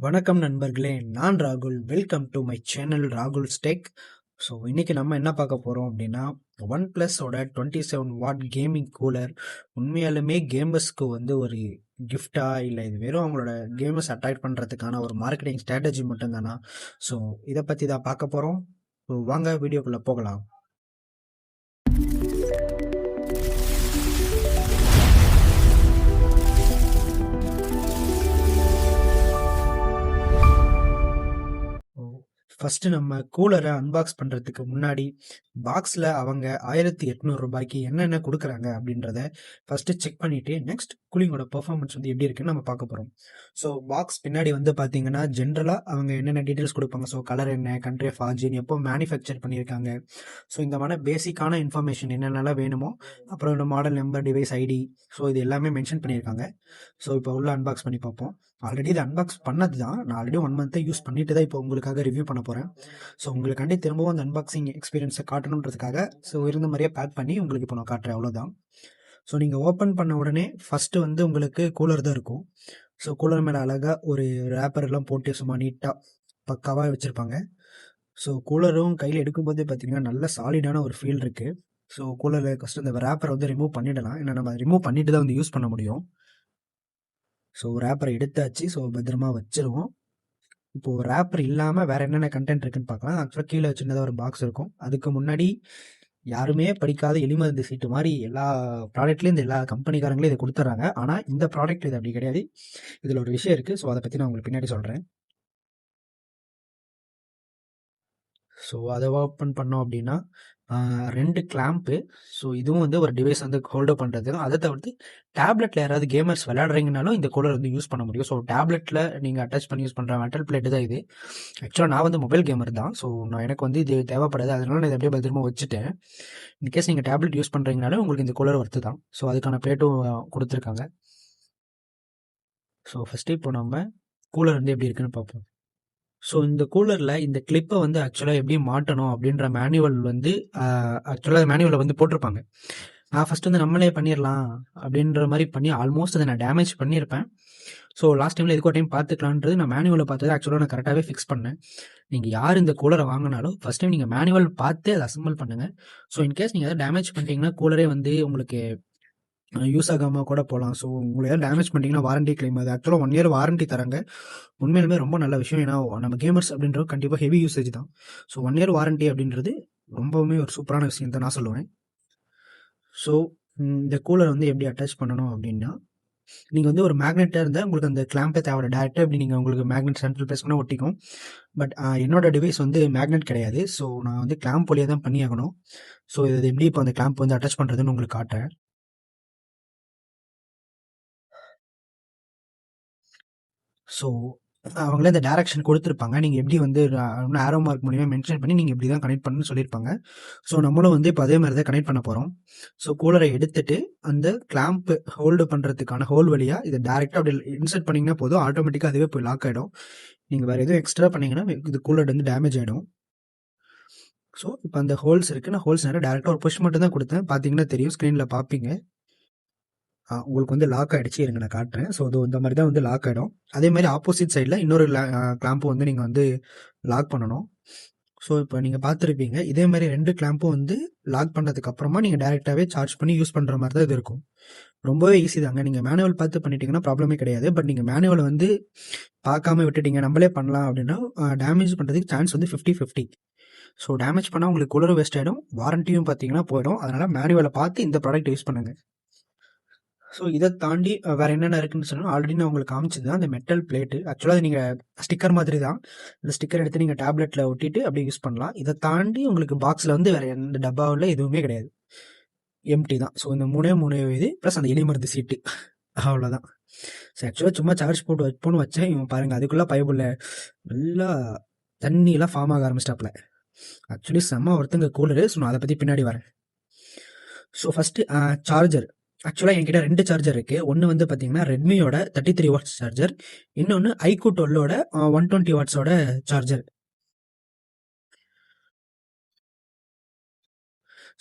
வணக்கம் நண்பர்களே, நான் ராகுல். Welcome to my channel Rahul's tech. So இன்னைக்கு நம்ம என்ன பார்க்க போகிறோம் அப்படின்னா, ஒன் ப்ளஸோட 27 வாட் கேமிங் கூலர் உண்மையாலுமே கேமர்ஸ்க்கு வந்து ஒரு கிஃப்டா, இல்லை இது வெறும் அவங்களோட கேமர்ஸ் அட்ராக்ட் பண்ணுறதுக்கான ஒரு மார்க்கெட்டிங் ஸ்ட்ராட்டஜி மட்டும்தானா? ஸோ இதை பற்றி தான் பார்க்க போகிறோம். ஸோ வாங்க வீடியோக்குள்ளே போகலாம். ஃபர்ஸ்ட் நம்ம கூலரை அன்பாக்ஸ் பண்ணுறதுக்கு முன்னாடி பாக்ஸில் அவங்க 1800 ரூபாய்க்கு என்னென்ன கொடுக்குறாங்க அப்படின்றத ஃபஸ்ட்டு செக் பண்ணிவிட்டு நெக்ஸ்ட் கூலிங்கோட பெர்ஃபார்மன்ஸ் வந்து எப்படி இருக்குன்னு நம்ம பார்க்க போகிறோம். ஸோ பாக்ஸ் பின்னாடி வந்து பார்த்தீங்கன்னா ஜென்ரலாக அவங்க என்னென்ன டீட்டெயில்ஸ் கொடுப்பாங்க. ஸோ கலர் என்ன, கண்ட்ரி ஆஃப் ஆர்ஜின், எப்போ மேனுஃபேக்சர் பண்ணியிருக்காங்க, ஸோ இந்த மாதிரி பேசிக்கான இன்ஃபர்மேஷன் என்னென்னலாம் வேணுமோ, அப்புறம் இந்த model number, device ID, so இது எல்லாமே மென்ஷன் பண்ணியிருக்காங்க. ஸோ இப்போ உள்ள அன்பாக்ஸ் பண்ணி பார்ப்போம். ஆல்ரெடி இது அன்பாக்ஸ் பண்ணது தான். நான் ஆல்ரெடி 1 மந்த்தை யூஸ் பண்ணிட்டு தான் இப்போ உங்களுக்காக ரிவ்யூ பண்ண போகிறேன். ஸோ உங்களுக்காண்டி திரும்பவும் அந்த அன்பாக்சிங் எக்ஸ்பீரியன்ஸை காட்டணுன்றதுக்காக ஸோ இருந்த மாதிரியே பேக் பண்ணி உங்களுக்கு இப்போ நான் காட்டுறேன், அவ்வளோதான். ஸோ நீங்கள் ஓப்பன் பண்ண உடனே ஃபஸ்ட்டு வந்து உங்களுக்கு கூலர் தான் இருக்கும். ஸோ கூலர் மேலே அழகாக ஒரு ரேப்பர் எல்லாம் போட்டு சும்மா நீட்டாக பக்காவாக வச்சுருப்பாங்க. ஸோ கூலரும் கையில் எடுக்கும்போது பார்த்தீங்கன்னா நல்ல சாலிடான ஒரு ஃபீல் இருக்குது. ஸோ கூலரில் ஃபஸ்ட்டு இந்த ரேப்பரை வந்து ரிமூவ் பண்ணிடலாம். ஏன்னா நம்ம ரிமூவ் பண்ணிட்டு தான் வந்து யூஸ் பண்ண முடியும். ஸோ ரேப்பரை எடுத்தாச்சு. ஸோ பத்திரமா வச்சிருவோம். இப்போது ரேப்பர் இல்லாமல் வேறு என்னென்ன கண்டென்ட் இருக்குன்னு பார்க்கலாம். ஆக்சுவலாக கீழே சின்னதாக ஒரு பாக்ஸ் இருக்கும். அதுக்கு முன்னாடி யாருமே படிக்காத எலிமருந்து சீட்டு மாதிரி எல்லா ப்ராடக்ட்லேயும் எல்லா கம்பெனிக்காரங்களே இதை கொடுத்துட்றாங்க. ஆனால் இந்த ப்ராடக்ட் இது அப்படி கிடையாது. இதில் ஒரு விஷயம் இருக்குது. ஸோ அதை பற்றி நான் உங்களுக்கு பின்னாடி சொல்கிறேன். ஸோ அதை ஓப்பன் பண்ணோம் அப்படின்னா 2 கிளாம்ப்பு. ஸோ இதுவும் வந்து ஒரு டிவைஸ் வந்து ஹோல்டப் பண்ணுறது. அதை தவிர்த்து டேப்லெட்டில் யாராவது கேமர்ஸ் விளையாடுறீங்கனாலும் இந்த கூலர் வந்து யூஸ் பண்ண முடியும். ஸோ டேப்லெட்டில் நீங்கள் அட்டாச் பண்ணி யூஸ் பண்ணுற மெட்டல் பிளேட்டு தான் இது. ஆக்சுவலாக நான் வந்து மொபைல் கேமர் தான். ஸோ எனக்கு வந்து இது தேவைப்படாது. அதனால நான் இதை அப்படியே பத்திரமா வச்சுட்டேன். இன்கேஸ் நீங்கள் டேப்லெட் யூஸ் பண்ணுறீங்கனாலும் உங்களுக்கு இந்த கூலர் ஒர்த்து தான். ஸோ அதுக்கான பிளேட்டும் கொடுத்துருக்காங்க. ஸோ ஃபஸ்ட்டு இப்போ நம்ம கூலர் வந்து எப்படி இருக்குன்னு பார்ப்போம். ஸோ இந்த கூலரில் இந்த கிளிப்பை வந்து ஆக்சுவலாக எப்படி மாட்டணும் அப்படின்ற மேனுவல் வந்து ஆக்சுவலாக மேனுவலில் வந்து போட்டிருப்பாங்க. நான் ஃபஸ்ட்டு வந்து நம்மளே பண்ணிடலாம் அப்படின்ற மாதிரி பண்ணி ஆல்மோஸ்ட் அதை நான் டேமேஜ் பண்ணியிருப்பேன். ஸோ லாஸ்ட் டைமில் எதுக்கு ஒரு டைம் பார்த்துக்கலான்றது நான் மேனுவலை பார்த்தது ஆக்சுவலாக நான் கரெக்டாகவே ஃபிக்ஸ் பண்ணேன். நீங்கள் யார் இந்த கூலரை வாங்கினாலும் ஃபஸ்ட் டைம் நீங்கள் மேனுவல் பார்த்து அதை அசம்பிள் பண்ணுங்கள். ஸோ இன்கேஸ் நீங்கள் அதை டேமேஜ் பண்ணிட்டீங்கன்னா கூலரே வந்து உங்களுக்கு யூஸ் ஆகாமல் கூட போகலாம். ஸோ உங்களை ஏதாவது டேமேஜ் பண்ணிட்டீங்கன்னா வாரண்டி கிளைம். அது ஆக்சுவலாக 1 இயர் வாரண்டி தராங்க. உண்மையிலுமே ரொம்ப நல்ல விஷயம். ஏன்னா நம்ம கேமர்ஸ் அப்படின்றது கண்டிப்பாக ஹெவி யூசேஜ் தான். ஸோ 1 இயர் வாரண்டி அப்படின்றது ரொம்பவுமே ஒரு சூப்பரான விஷயம் தான் நான் சொல்லுவேன். ஸோ இந்த கூலர் வந்து எப்படி அட்டாச் பண்ணணும் அப்படின்னா, நீங்கள் வந்து ஒரு மேக்னெட்டாக இருந்தால் உங்களுக்கு அந்த கிளாம்பே தேவை. டேரெக்டாக எப்படி நீங்கள் உங்களுக்கு மேக்னெட் சென்ட்ரல் ப்ளேஸ் பண்ணால் ஒட்டிக்கும். பட் என்னோட டிவைஸ் வந்து மேக்னெட் கிடையாது. ஸோ நான் வந்து கிளாம்ப் வழியாக தான் பண்ணியாகணும். ஸோ இது எப்படி இப்போ அந்த கிளாம்ப் வந்து அட்டாச் பண்ணுறதுன்னு உங்களுக்கு காட்டுறேன். ஸோ அவங்களே இந்த டேரக்ஷன் கொடுத்துருப்பாங்க. நீங்கள் எப்படி வந்து ஆரோ மார்க் மூலியமாக மென்ஷன் பண்ணி நீங்கள் இப்படி தான் கனெக்ட் பண்ணணும்னு சொல்லியிருப்பாங்க. ஸோ நம்மளும் வந்து இப்போ அதே மாதிரி தான் கனெக்ட் பண்ண போகிறோம். ஸோ கூலரை எடுத்துட்டு அந்த கிளாம்ப் ஹோல்டு பண்ணுறதுக்கான ஹோல் வழியாக இதை டேரெக்டாக அப்படி இன்சர்ட் பண்ணிங்கன்னா போதும். ஆட்டோமேட்டிக்காக அதுவே போய் லாக் ஆகிடும். நீங்கள் வேறு எதுவும் எக்ஸ்ட்ரா பண்ணிங்கன்னா இது கூலர் வந்து டேமேஜ் ஆகிடும். ஸோ இப்போ அந்த ஹோல்ஸ் இருக்குது. நான் ஹோல்ஸ் நேரம் டேரெக்டாக ஒரு புஷ் மட்டும் தான் கொடுத்தேன். பார்த்தீங்கன்னா தெரியும், ஸ்க்ரீனில் பார்ப்பீங்க. உங்களுக்கு வந்து லாக் ஆகிடுச்சு. இருங்க நான் காட்டுறேன். ஸோ இது இந்த மாதிரி தான் வந்து லாக் ஆகிடும். அதே மாதிரி ஆப்போசிட் சைடில் இன்னொரு கிளாம்பும் வந்து நீங்கள் வந்து லாக் பண்ணணும். ஸோ இப்போ நீங்கள் பார்த்துருப்பீங்க, இதே மாதிரி 2 கிளாம்பும் வந்து லாக் பண்ணதுக்கு அப்புறமா நீங்கள் டேரெக்டாகவே சார்ஜ் பண்ணி யூஸ் பண்ணுற மாதிரி தான் இது இருக்கும். ரொம்பவே ஈஸி தாங்க. நீங்கள் மேனுவல் பார்த்து பண்ணிட்டீங்கன்னா ப்ராப்ளமே கிடையாது. பட் நீங்கள் மேனுவலை வந்து பார்க்காம விட்டுட்டீங்க, நம்மளே பண்ணலாம் அப்படின்னா டேமேஜ் பண்ணுறதுக்கு சான்ஸ் வந்து 50-50. ஸோ டேமேஜ் பண்ணால் உங்களுக்கு கூலரும் வேஸ்ட் ஆகிடும், வாரண்டியும் பார்த்தீங்கன்னா போயிடும். அதனால் மேனுவலை பார்த்து இந்த ப்ராடக்ட் யூஸ் பண்ணுங்கள். ஸோ இதை தாண்டி வேறு என்னென்ன இருக்குன்னு சொன்னால் ஆல்ரெடி நான் உங்களுக்கு காமிச்சது தான் அந்த மெட்டல் பிளேட்டு. ஆக்சுவலாக நீங்கள் ஸ்டிக்கர் மாதிரி தான். இந்த ஸ்டிக்கர் எடுத்து நீங்கள் டேப்லெட்டில் ஒட்டிட்டு அப்படியே யூஸ் பண்ணலாம். இதை தாண்டி உங்களுக்கு பாக்ஸில் வந்து வேறு எந்த டப்பாவில் எதுவுமே கிடையாது, எம்டி தான். ஸோ இந்த 3 இது ப்ளஸ் அந்த எலிமருந்து சீட்டு, அவ்வளோதான். ஸோ ஆக்சுவலாக சும்மா சார்ஜ் போட்டு வைப்போன்னு வச்சேன். இவன் பாருங்கள், அதுக்குள்ளே பைபிளில் நல்லா தண்ணியெல்லாம் ஃபார்ம் ஆக ஆரம்பிச்சிட்டாப்புல. ஆக்சுவலி செம்ம ஒருத்தங்க கூலரு. ஸோ நான் அதை பற்றி பின்னாடி வரேன். So first charger. ஆக்சுவலாக என்கிட்ட 2 சார்ஜர் இருக்குது. ஒன்று வந்து பார்த்தீங்கன்னா ரெட்மியோட 33 வாட்ஸ் சார்ஜர், இன்னொன்று ஐக்கூ 12ஓட 120 வாட்ஸோட சார்ஜர்.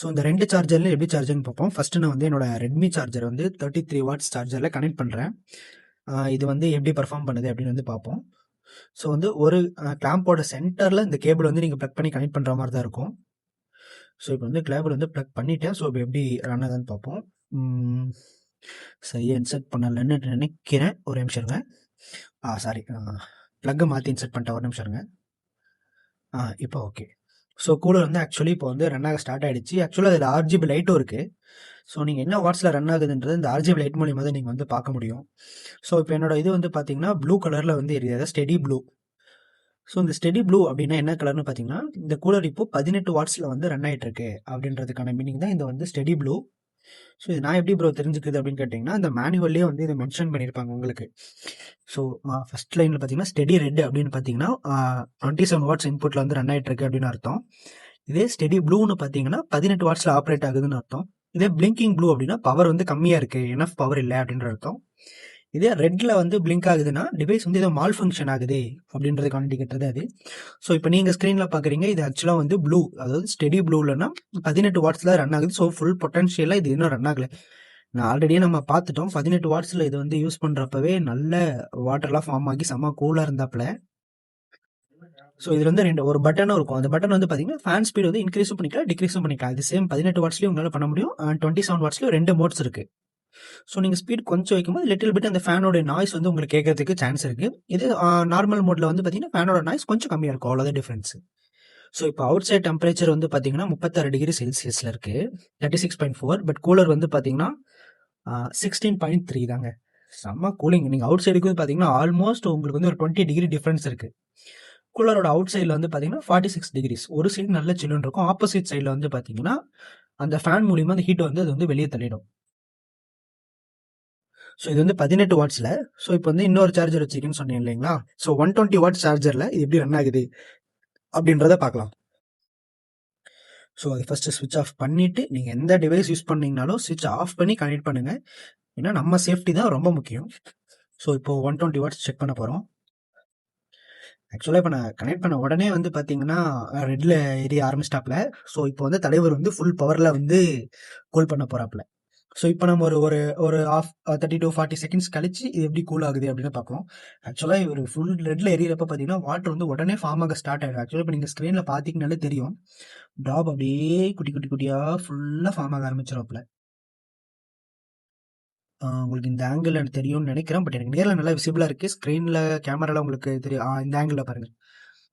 ஸோ இந்த 2 சார்ஜரில் எப்படி சார்ஜர்னு பார்ப்போம். ஃபஸ்ட்டு நான் வந்து என்னோட ரெட்மி சார்ஜர் வந்து 33 வாட்ஸ் சார்ஜரில் கனெக்ட் பண்ணுறேன். இது வந்து எப்படி பர்ஃபார்ம் பண்ணுது அப்படின்னு வந்து பார்ப்போம். ஸோ வந்து ஒரு கிளாம்போட சென்டரில் இந்த கேபிள் வந்து நீங்கள் ப்ளக் பண்ணி கனெக்ட் பண்ணுற மாதிரி தான் இருக்கும். ஸோ இப்போ வந்து கேபிள் வந்து ப்ளக் பண்ணிட்டேன். ஸோ இப்போ எப்படி ரன் ஆகுதுன்னு பார்ப்போம். சரியாக இன்சர்ட் பண்ணலைன்னு நினைக்கிறேன். ஒரு நிமிஷம் இருங்க. சாரி, ப்ளக்கை மாற்றி இன்சர்ட் பண்ணிட்டேன். ஒரு நிமிஷம் இருங்க. இப்போ ஓகே. ஸோ கூலர் வந்து ஆக்சுவலி இப்போ வந்து ரன் ஆக ஸ்டார்ட் ஆகிடுச்சு. ஆக்சுவலாக அதில் RGB லைட்டும் இருக்குது. ஸோ நீங்கள் என்ன வாட்ஸில் ரன் ஆகுதுன்றது இந்த RGB லைட் மூலியமாக தான் நீங்கள் வந்து பார்க்க முடியும். ஸோ இப்போ என்னோட இது வந்து பார்த்தீங்கன்னா ப்ளூ கலரில் வந்து எரியுது, ஸ்டெடி ப்ளூ. ஸோ இந்த ஸ்டெடி ப்ளூ அப்படின்னா என்ன கலர்னு பார்த்தீங்கன்னா, இந்த கூலர் இப்போ 18 வாட்ஸில் வந்து ரன் ஆகிட்டு இருக்கு அப்படின்றதுக்கான மீனிங் தான் இந்த வந்து ஸ்டெடி ப்ளூ. ஸோ இது நான் எப்படி ப்ரோ தெரிஞ்சுக்குது அப்படின்னு கேட்டிங்கன்னா, இந்த மேனுவல்லே வந்து இதை மென்ஷன் பண்ணியிருப்பாங்க உங்களுக்கு. ஸோ ஃபர்ஸ்ட் லைனில் பார்த்தீங்கன்னா ஸ்டெடி ரெட் அப்படின்னு பார்த்தீங்கன்னா 27 வாட்ஸ் இன்புட்டில் வந்து ரன் ஆகிட்டு இருக்கு அப்படின்னு அர்த்தம். இதே ஸ்டெடி ப்ளூன்னு பார்த்தீங்கன்னா 18 வாட்ஸில் ஆப்ரேட் ஆகுதுன்னு அர்த்தம். இதே பிளிங்கிங் ப்ளூ அப்படின்னா பவர் வந்து கம்மியாக இருக்குது, எனஃப் பவர் இல்லை அப்படின்ற அர்த்தம். இதே ரெட்டில் வந்து பிளிங்க் ஆகுதுன்னா டிவைஸ் வந்து ஏதோ மால் ஃபங்க்ஷன் ஆகுது அப்படின்றதுக்கான இண்டிகேட்டர் அது. ஸோ இப்போ நீங்கள் ஸ்க்ரீனில் பார்க்குறீங்க, இது ஆக்சுவலாக வந்து ப்ளூ, அதாவது ஸ்டெடி ப்ளூலன்னா 18 வாட்ஸில் ரன் ஆகுது. ஸோ ஃபுல் பொட்டன்ஷியலாக இது இன்னும் ரன் ஆகலை. நான் ஆல்ரெடியே நம்ம பார்த்துட்டோம், 18 வாட்ஸில் இது வந்து யூஸ் பண்ணுறப்பவே நல்ல வாட்டர்லாம் ஃபார்ம் ஆகி செம்ம கூலாக இருந்தாப்புல. ஸோ இது வந்து ஒரு பட்டனும் இருக்கும். அந்த பட்டன் வந்து பார்த்தீங்கன்னா ஃபேன் ஸ்பீட் வந்து இன்க்ரீஸும் பண்ணிக்கலாம், டிக்ரீஸும் பண்ணிக்கலாம். இது சேம் 18 வாட்ஸ்லேயும் உங்களால் பண்ண முடியும். 27 வாட்ஸ்லேயும் 2 மோட்ஸ் இருக்குது. ஸோ நீங்கள் ஸ்பீட் கொஞ்சம் வைக்கும்போது லிட்டில் பிட் அந்த ஃபேனோட நாய்ஸ் வந்து உங்களுக்கு கேட்கறதுக்கு சான்ஸ் இருக்குது. இது நார்மல் மோடில் வந்து பார்த்தீங்கன்னா ஃபேனோட நாய்ஸ் கொஞ்சம் கம்மியாக இருக்கும், அவ்வளோதான் டிஃப்ரென்ஸ். ஸோ இப்போ அவுட் சைட் டெம்பரேச்சர் வந்து பார்த்தீங்கன்னா 36 டிகிரி செல்சியஸில் இருக்குது, 36.4. பட் கூலர் வந்து பார்த்தீங்கன்னா 16.3 தாங்க. செம்ம கூலிங். நீங்கள் அவுட் சைடுக்கு வந்து பார்த்தீங்கன்னா ஆல்மோஸ்ட் உங்களுக்கு வந்து ஒரு 20 டிகிரி டிஃப்ரென்ஸ் இருக்குது. கூலரோட அவுட் சைடில் வந்து பார்த்தீங்கன்னா 46 டிகிரிஸ். ஒரு சைடு நல்ல சில்லுன்னு இருக்கும், ஆப்போசிட் சைடில் வந்து பார்த்தீங்கன்னா அந்த ஃபேன் மூலியமாக அந்த ஹீட் வந்து அது வந்து வெளியே தள்ளிடும். ஸோ இது வந்து 18 வாட்ஸில். ஸோ இப்போ வந்து இன்னொரு சார்ஜர் வச்சிருக்கேன்னு சொன்னேன் இல்லைங்களா? ஸோ 120 வாட்ஸ் சார்ஜரில் இது எப்படி ரன் ஆகுது அப்படின்றத பார்க்கலாம். ஸோ அது ஃபஸ்ட்டு ஸ்விட்ச் ஆஃப் பண்ணிவிட்டு நீங்கள் எந்த டிவைஸ் யூஸ் பண்ணீங்கனாலும் ஸ்விட்ச் ஆஃப் பண்ணி கனெக்ட் பண்ணுங்கள். ஏன்னா நம்ம சேஃப்டி தான் ரொம்ப முக்கியம். ஸோ இப்போ 120 வாட்ஸ் செக் பண்ண போகிறோம். ஆக்சுவலாக இப்போ நான் கனெக்ட் பண்ண உடனே வந்து பார்த்தீங்கன்னா ரெட்டில் எரிய ஆரம்பிச்சிட்டாப்ல. ஸோ இப்போ வந்து தலைவர் வந்து ஃபுல் பவரில் வந்து கூல் பண்ண போகிறாப்புல. ஸோ இப்போ நம்ம ஒரு ஒரு 30 to 40 செகண்ட்ஸ் கழிச்சு இது எப்படி கூல் ஆகுது அப்படின்னு பார்ப்போம். ஆக்சுவலாக ஒரு ஃபுல் ரெட்டில் எரியறப்ப பார்த்தீங்கன்னா வாட்டர் வந்து உடனே ஃபார்ம் ஆக ஸ்டார்ட் ஆகிடும். ஆக்சுவலாக இப்போ நீங்கள் ஸ்க்ரீனில் பார்த்தீங்கனாலே தெரியும், ட்ராப் அப்படியே குட்டி குட்டி குட்டியாக ஃபுல்லாக ஃபார்ம் ஆக ஆரம்பிச்சிடும்ல. உங்களுக்கு இந்த ஆங்கிள் எனக்கு தெரியும்னு நினைக்கிறேன், பட் எனக்கு நேரில் நல்லா விசிபிளாக இருக்குது. ஸ்க்ரீனில் கேமராவில் உங்களுக்கு தெரியும். இந்த ஆங்கிளில் பாருங்கள்,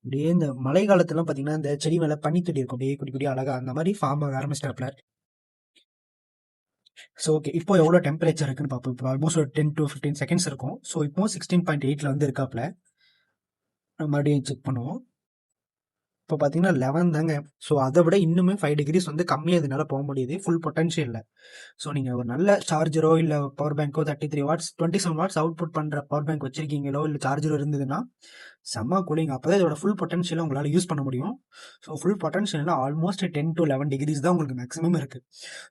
அப்படியே இந்த மழை காலத்துலாம் பார்த்தீங்கன்னா இந்த செடி மேலே பனித்துளி இருக்கும், அப்படியே குட்டி குட்டி அழகாக அந்த மாதிரி ஃபார்ம் ஆக ஆரம்பிச்சிட்டாப்ல. ஸோ ஓகே, இப்போ எவ்வளோ டெம்பரேச்சர் இருக்குன்னு பார்ப்போம். இப்போ ஆல்மோஸ்ட் ஒரு 10 to 15 செகண்ட்ஸ் இருக்கும். ஸோ இப்போ 16.8 வந்து இருக்காப்ல. நம்ம மறுபடியும் செக் பண்ணுவோம். இப்போ பார்த்தீங்கன்னா 11 தாங்க. ஸோ அதை விட இன்னுமே 5 டிகிரிஸ் வந்து கம்மியாக இதனால போக முடியுது ஃபுல் பொட்டன்ஷியலில். ஸோ நீங்கள் ஒரு நல்ல சார்ஜரோ இல்லை பவர் பேங்கோ 33 வாட்ஸ் 27 வாட்ஸ் அவுட்புட் பண்ணுற பவர் பேங்க் வச்சிருக்கீங்களோ இல்லை சார்ஜரோ இருந்ததுன்னா செம்ம கூலிங். அப்போ தான் இதோட ஃபுல் பொட்டன்ஷியலை உங்களால் யூஸ் பண்ண முடியும். ஸோ ஃபுல் பொட்டன்ஷியல்னா ஆல்மோஸ்ட் 10 to 11 டிகிரிஸ் தான் உங்களுக்கு மேக்ஸிமம் இருக்குது.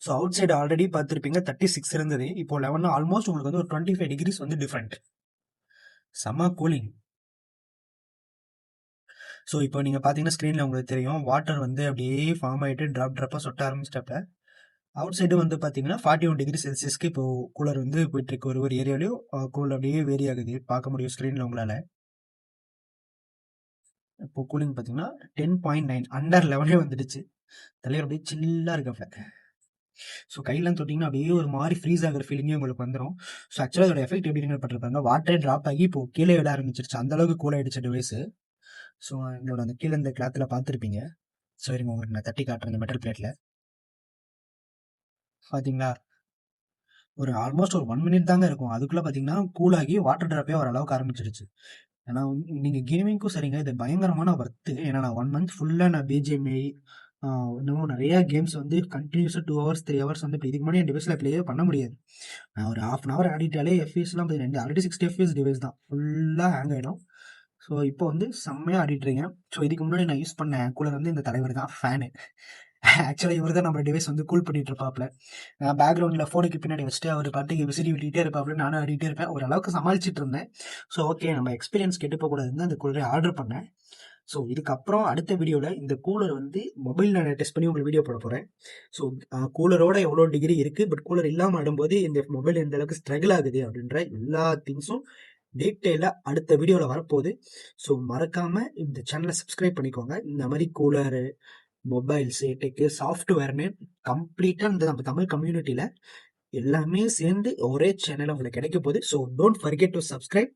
ஸோ அவுட் சைடு ஆல்ரெடி பார்த்துருப்பீங்க 36 இருந்தது, இப்போ 11 ஆல்மோஸ்ட் உங்களுக்கு வந்து ஒரு 25 டிகிரிஸ் வந்து டிஃப்ரெண்ட். செம்ம கூலிங். ஸோ இப்போ நீங்கள் பார்த்தீங்கன்னா ஸ்க்ரீனில் உங்களுக்கு தெரியும் வாட்டர் வந்து அப்படியே ஃபார்ம் ஆகிட்டு ட்ராப்பாக சொட்ட ஆரம்பிச்சிட்டப்ப அவுட் சைடு வந்து பார்த்தீங்கன்னா 41 டிகிரி செல்சியஸ்க்கு இப்போ கூலர் வந்து போயிட்டுருக்கு. ஒரு ஏரியாலையும் கூல் அப்படியே வேரி ஆகுது, பார்க்க முடியும் ஸ்க்ரீனில் உங்களால். இப்போ கூலிங் பார்த்தீங்கன்னா 10.9 அண்டர் லெவலே வந்துடுச்சு. தலைவர் அப்படியே சில்லாக இருக்கப்ப. ஸோ கையெல்லாம் தொட்டிங்கன்னா அப்படியே ஒரு மாதிரி ஃப்ரீஸ் ஆகிற ஃபீலிங்கே உங்களுக்கு வந்துடும். ஸோ ஆக்சுவலாக அதோட எஃபெக்ட் எப்படி பட்டிருப்பாங்க, வாட்டரே ட்ராப் ஆகி இப்போ கீழே விட ஆரம்பிச்சிருச்சு, அந்தளவுக்கு கூல் ஆகிடுச்சு டிவைஸு. ஸோ எங்களோட அந்த கீழே இந்த கிளாத்தில் பார்த்துருப்பீங்க. ஸோ இருங்க உங்களுக்கு நான் தட்டி காட்டுறேன் இந்த மெட்டல் பிளேட்டில். பார்த்தீங்களா, ஒரு ஆல்மோஸ்ட் ஒரு 1 மினிட் தாங்க இருக்கும், அதுக்குள்ளே பார்த்தீங்கன்னா கூலாகி வாட்டர் ட்ராப்பே வர அளவுக்கு ஆரம்பிச்சிருச்சு. ஏன்னா நீங்கள் கேமிங்க்கும் சரிங்க, இது பயங்கரமான ஒர்த்து. ஏன்னா நான் 1 மந்த் ஃபுல்லாக நான் பிஜிஎம்ஐ இன்னும் நிறைய கேம்ஸ் வந்து கண்டினியூஸாக 2 hours 3 hours வந்து இப்போ இதுக்கு முன்னாடி என் டிவைஸில் ப்ளேயே பண்ண முடியாது. நான் ஒரு ½ hour ஆடிட்டாலே எஃப்எஸ்லாம் பார்த்தீங்கன்னா ஆல்ரெடி 60 FPS டிவைஸ் தான், ஃபுல்லாக ஹேங் ஆகிடும். ஸோ இப்போ வந்து செம்மையாக ஆடிட்டுருங்க. ஸோ இதுக்கு முன்னாடி நான் யூஸ் பண்ண கூலர் வந்து இந்த தலைவர் தான் ஃபேனு. ஆக்சுவலாக இவர் தான் நம்ம டிவைஸ் வந்து கூல் பண்ணிட்டு இருப்பாப்ல. பேக்ரவுண்டில் ஃபோனுக்கு பின்னாடி வச்சுட்டு அவர் பாட்டுக்கு விசிறி விட்டிகிட்டே இருப்பாப்ல, நானும் ஆடிட்டே இருப்பேன். ஓரளவுக்கு சமாளிச்சுட்டு இருந்தேன். ஸோ ஓகே, நம்ம எக்ஸ்பீரியன்ஸ் கெட்டு போகக்கூடாதுன்னு அந்த கூலரை ஆர்டர் பண்ணேன். ஸோ இதுக்கப்புறம் அடுத்த வீடியோவில் இந்த கூலர் வந்து மொபைல் நான் டெஸ்ட் பண்ணி உங்களுக்கு வீடியோ போட போகிறேன். ஸோ கூலரோட எவ்வளோ டிகிரி இருக்குது, பட் கூலர் இல்லாமல் ஆடும்போது இந்த மொபைல் எந்த அளவுக்கு ஸ்ட்ரகிள் ஆகுது அப்படின்ற எல்லா திங்ஸும் டீட்டெயிலாக அடுத்த வீடியோவில் வரப்போகுது. ஸோ மறக்காமல் இந்த சேனலை சப்ஸ்கிரைப் பண்ணிக்கோங்க. இந்த மாதிரி கூலரு, மொபைல்ஸு, டெக்கு, சாஃப்ட்வேர்னு கம்ப்ளீட்டாக இந்த நம்ம தமிழ் கம்யூனிட்டியில் எல்லாமே சேர்ந்து ஒரே சேனல் உங்களுக்கு கிடைக்க போகுது. So don't forget to subscribe.